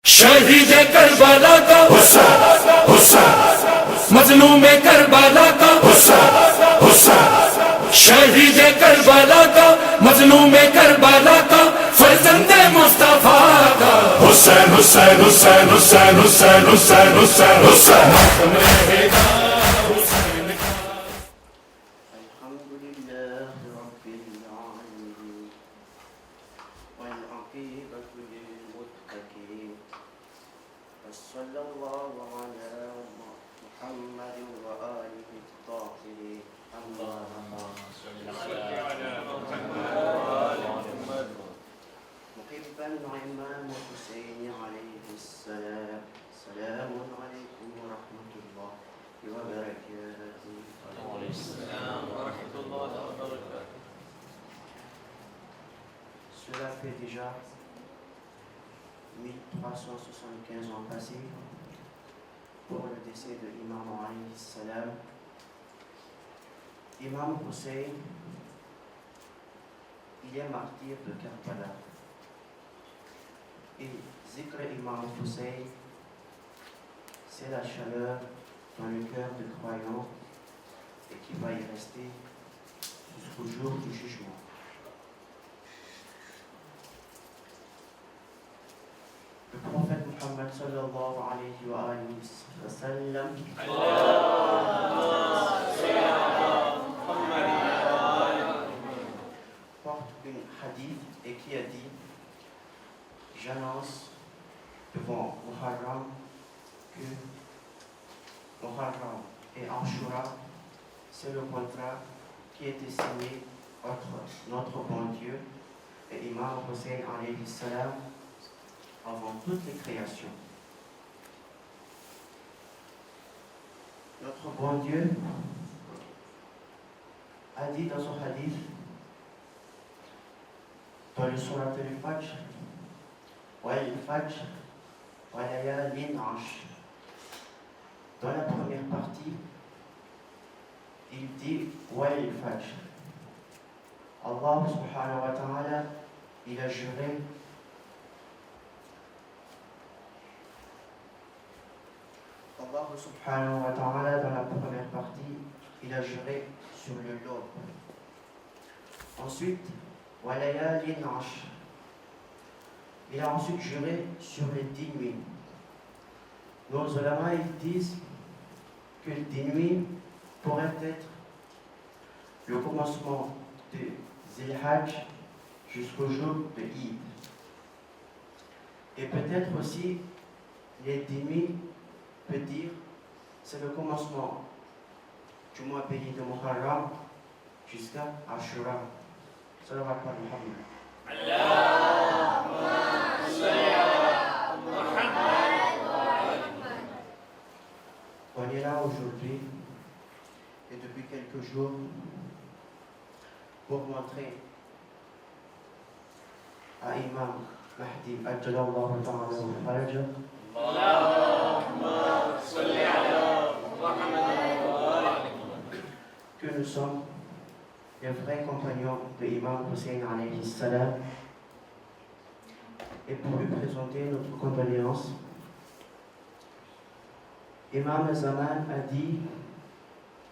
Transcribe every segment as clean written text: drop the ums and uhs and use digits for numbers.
शहीद करबला का हुसैन हुसैन, मजलूम करबला का हुसैन हुसैन, शहीद करबला का मजलूम करबला का फर्जंदे मुस्तफा का हुसैन हुसैन हुसैन हुसैन हुसैन हुसैन हुसैन हुसैन रहेगा हुसैन का। अल्हम्दुलिल्लाह रब्बिल आलमीन वल आक़िबतु लिल मुत्तक़ीन वस्सल्लल्लाहु अला मुहम्मदिन व आलिहि त्ताहिरीन। अल्लाहुम्मा सल्लि अला मुहम्मद मुहिब्बन इमाम हुसैन अलैहिस्सलाम। सलामुन अलैकुम व रहमतुल्लाहि व बरकातुहू। Cela fait déjà 1375 ans passés pour le décès de l'imam alayhi salam. Imam Hussein, il est martyr de Karbala. Et Zikr Imam Hussein, c'est la chaleur dans le cœur des croyants et qui va y rester jusqu'au jour du jugement. Le prophète Muhammad sallallahu alayhi wa sallam porte une hadith et qui a dit: j'annonce devant Muharram que Muharram et Ashura, c'est le contrat qui a été signé entre notre bon Dieu et Imam Hussein alayhi salam avant toutes les créations. Notre bon Dieu a dit dans son hadith, dans le surat al-Fajr, wa al-Fajr wa layalin ash. Dans la première partie, il dit wa al-Fajr. Allah subhanahu wa ta'ala, il a juré Allah subhanahu wa ta'ala, dans la première partie, il a juré sur le l'aube. Ensuite, wa layalin ash. Il a ensuite juré sur les 10 nuits. Nos ulama, ils disent que les 10 nuits pourraient être le commencement de Zil-Hajj jusqu'au jour de Eid. Et peut-être aussi les 10 nuits peut dire c'est le commencement du mois béni de Muharram jusqu'à Ashura. Salawat par Muhammad. Allahumma salli ala Muhammad. On est là aujourd'hui et depuis quelques jours pour montrer à Imam Mahdi Ajjalallahu ta'ala al-Faraj que nous sommes les vrais compagnons de Imam Hussein alayhi salam, et pour lui présenter notre condoléance, Imam Zaman a dit: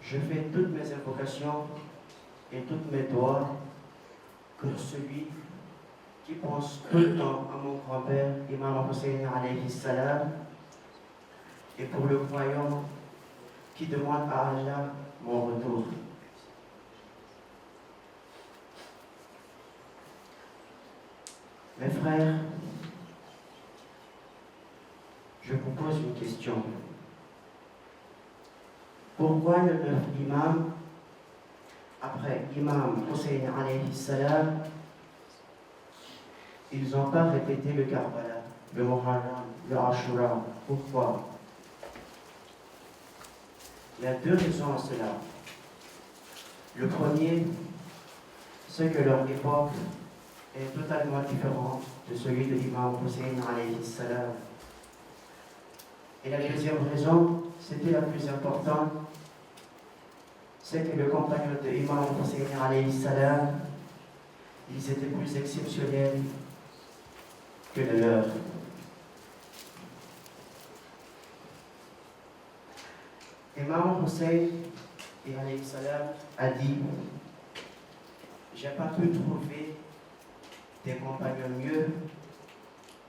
je fais toutes mes invocations et toutes mes doigts pour celui qui pense tout le temps à mon grand-père Imam Hussein alayhi salam, et pour le croyant qui demande à Allah mon retour. Mes frères, je vous pose une question. Pourquoi le 9 imam, après Imam Hussein alayhi salam, ils n'ont pas répété le Karbala, le Muharram, le Ashura? Pourquoi? Il y a deux raisons à cela. Le premier, c'est que leur époque est totalement différente de celui de l'imam Hussein alayhi salam. Et la deuxième raison, c'était la plus importante, c'est que le compagnon de l'imam Hussein alayhi salam, ils étaient plus exceptionnels que le leur. Imam Hussein et alayhi salam a dit: j'ai pas pu trouver des compagnons mieux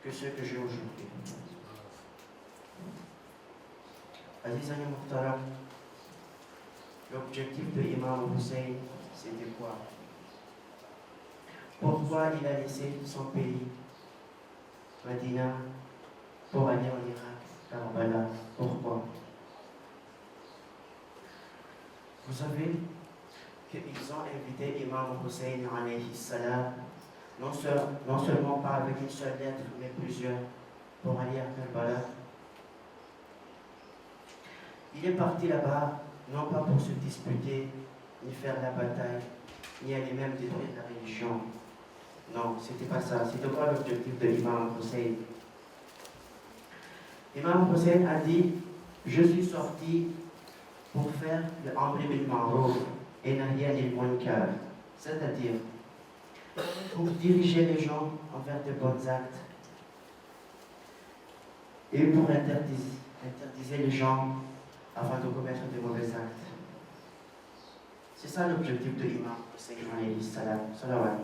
que ceux que j'ai aujourd'hui. Aziz Ali Mukhtaram, l'objectif de Imam Hussein, c'était quoi? Pourquoi il a laissé son pays, Medina, pour aller en Irak, Karbala? Pourquoi? Vous savez qu'ils ont invité Imam Hussein alayhi salam, non seulement pas avec une seule lettre, mais plusieurs, pour aller à Karbala. Il est parti là-bas, non pas pour se disputer, ni faire la bataille, ni aller même détruire la religion. Non, c'était pas ça. C'était quoi l'objectif de l'imam Hussein? L'imam Hussein a dit: je suis sorti pour faire le amri bil ma'ruf et nahy anil munkar, c'est-à-dire pour diriger les gens envers de bons actes et pour interdiser les gens afin de commettre de mauvais actes. C'est ça l'objectif de l'imam Hussein alayhi salam. Salawat.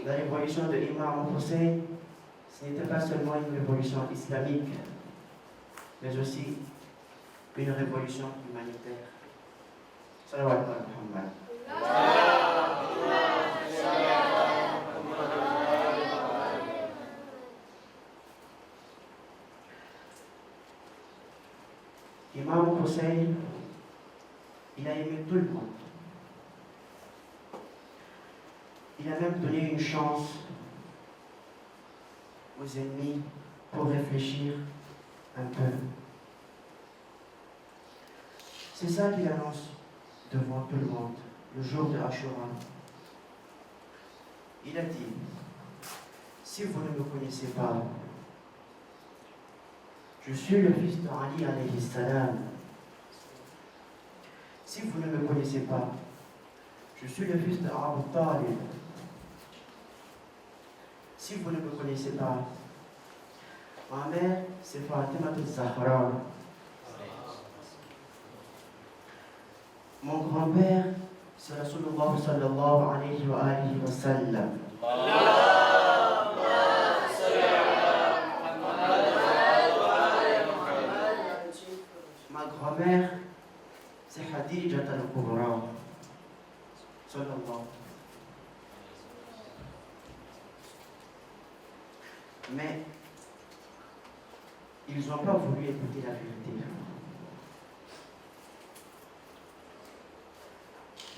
La révolution de l'imam Hussein, ce n'était pas seulement une révolution islamique, mais aussi une révolution humanitaire. Salawat ala Muhammad. Imam Hussein, il a aimé tout le monde. Il a même donné une chance aux ennemis pour réfléchir un peu. C'est ça qu'il annonce devant tout le monde, le jour de Ashura. Il a dit: si vous ne me connaissez pas, je suis le fils d'Ali alayhi salam. Si vous ne me connaissez pas, je suis le fils d'Abu Talib. Si vous ne me connaissez pas, ma mère c'est Fatima al-Zahra. Mon grand-père c'est Rasulullah sallallahu alayhi wa sallam. Ma grand-mère c'est Khadija al-Kubra. Sallallahu. Mais ils n'ont pas voulu écouter la vérité.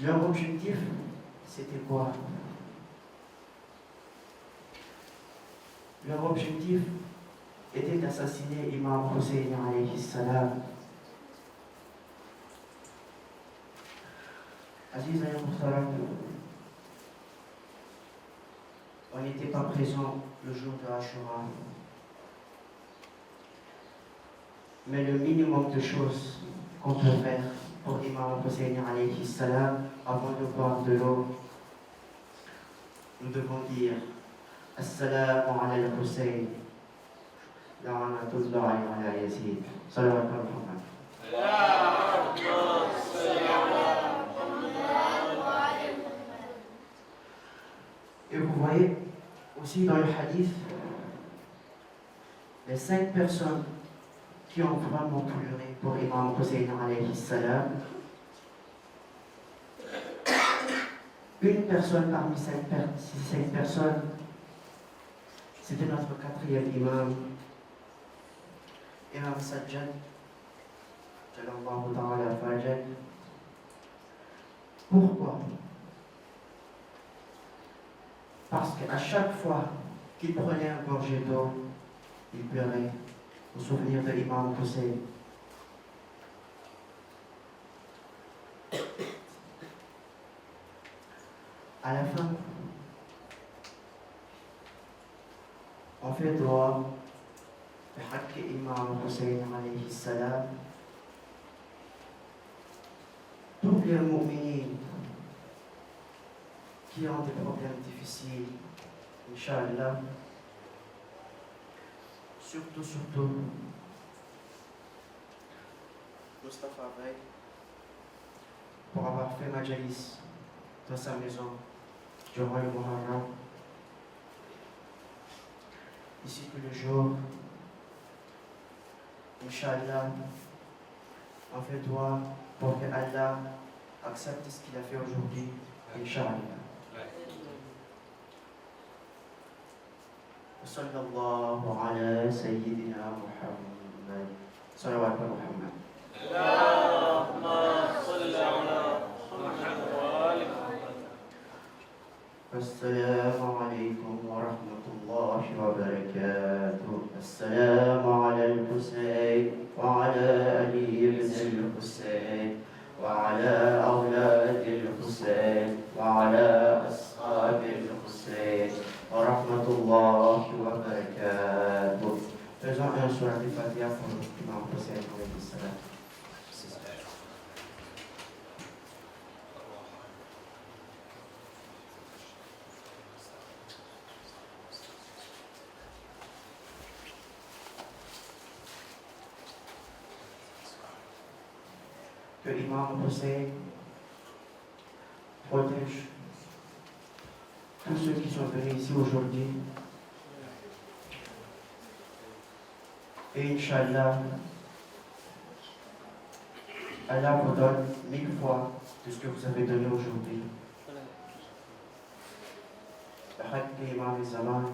Leur objectif, c'était quoi? Leur objectif était d'assassiner Imam Hussein alayhi salam. Aziz Ali Mukhtaram, on n'était pas présent le jour de Ashura. Mais le minimum de choses qu'on peut faire pour Imam Hussein alayhi salam, avant de boire de l'eau, nous devons dire: Assalamu ala al-Hussein, la'anatullahi ala Yazid. Salawat ala Muhammad. Et vous voyez aussi dans le hadith, les 5 personnes qui ont vraiment pleuré pour Imam Hussein alayhi salam. Une personne parmi ces 5 personnes, c'était notre 4e imam, Imam Sajjad, Jalallahu ta'ala fajjad. Pourquoi? Parce qu'à chaque fois qu'il prenait un gorgée d'eau, il pleurait au souvenir de l'imam Hussein. À la fin, on fait droit de haqq Imam Hussein alayhi salam. Tous les mu'minines qui ont des problèmes difficiles, Inch'Allah, surtout, Mustafa Bey, pour avoir fait Majalis dans sa maison durant le Muharram, ici tous les jours. Inch'Allah, on fait doigt pour que Allah accepte ce qu'il a fait aujourd'hui. Inch'Allah. صلى الله على سيدنا محمد صلوات محمد اللهم صل على محمد وآل محمد. السلام عليكم ورحمة الله وبركاته. السلام على الحسين وعلى علي بن الحسين وعلى أولاد الحسين وعلى أصحاب الحسين ورحمة الله وبركاته. Faisons un soir de Fatiha pour l'imam Hussein alayhi salam. Que l'imam Hussein protège tous ceux qui sont venus ici aujourd'hui. Et Inch'Allah, Allah vous donne 1000 fois de ce que vous avez donné aujourd'hui. Le Hajj de l'imam Zaman.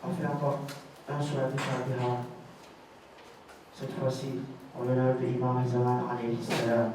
On fait encore un surat de Fatiha. Cette fois-ci, en l'honneur de l'imam Zaman alayhi salam.